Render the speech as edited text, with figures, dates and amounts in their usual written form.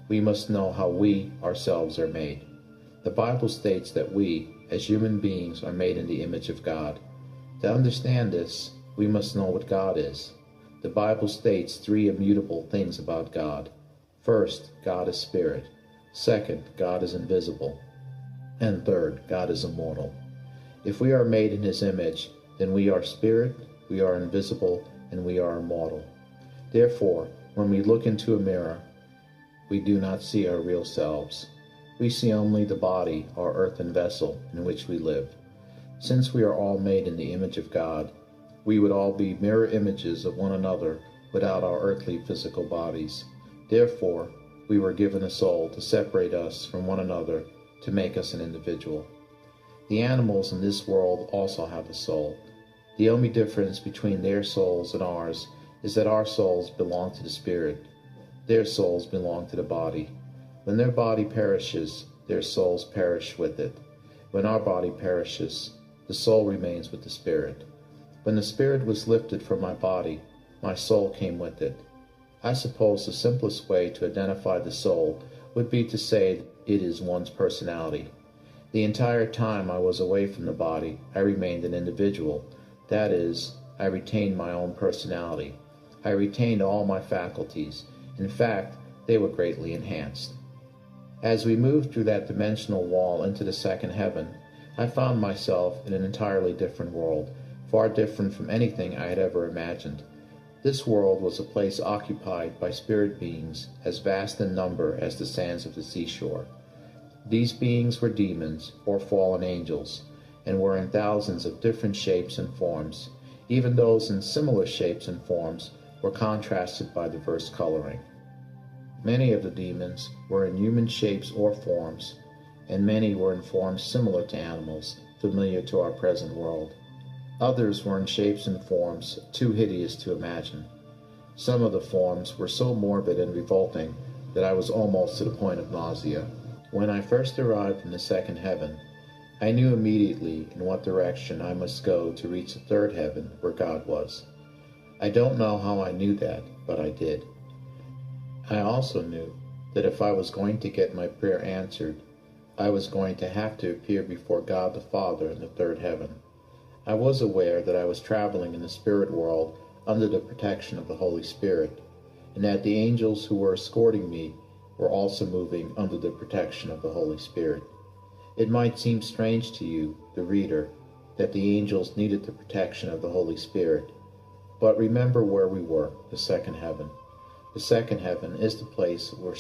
we must know how we ourselves are made. The Bible states that we, as human beings, are made in the image of God. To understand this, we must know what God is. The Bible states three immutable things about God. First, God is spirit. Second, God is invisible. And third, God is immortal. If we are made in His image, then we are spirit, we are invisible, and we are immortal. Therefore, when we look into a mirror, we do not see our real selves. We see only the body, our earthen vessel, in which we live. Since we are all made in the image of God, we would all be mirror images of one another without our earthly physical bodies. Therefore, we were given a soul to separate us from one another to make us an individual. The animals in this world also have a soul. The only difference between their souls and ours is that our souls belong to the spirit. Their souls belong to the body. When their body perishes, their souls perish with it. When our body perishes, the soul remains with the spirit. When the spirit was lifted from my body, my soul came with it. I suppose the simplest way to identify the soul would be to say it is one's personality. The entire time I was away from the body, I remained an individual. That is, I retained my own personality. I retained all my faculties. In fact, they were greatly enhanced. As we moved through that dimensional wall into the second heaven, I found myself in an entirely different world, far different from anything I had ever imagined. This world was a place occupied by spirit beings as vast in number as the sands of the seashore. These beings were demons, or fallen angels, and were in thousands of different shapes and forms. Even those in similar shapes and forms were contrasted by diverse coloring. Many of the demons were in human shapes or forms, and many were in forms similar to animals, familiar to our present world. Others were in shapes and forms too hideous to imagine. Some of the forms were so morbid and revolting that I was almost to the point of nausea. When I first arrived in the second heaven, I knew immediately in what direction I must go to reach the third heaven where God was. I don't know how I knew that, but I did. I also knew that if I was going to get my prayer answered, I was going to have to appear before God the Father in the third heaven. I was aware that I was traveling in the spirit world under the protection of the Holy Spirit, and that the angels who were escorting me were also moving under the protection of the Holy Spirit. It might seem strange to you, the reader, that the angels needed the protection of the Holy Spirit, but remember where we were, the second heaven. The second heaven is the place where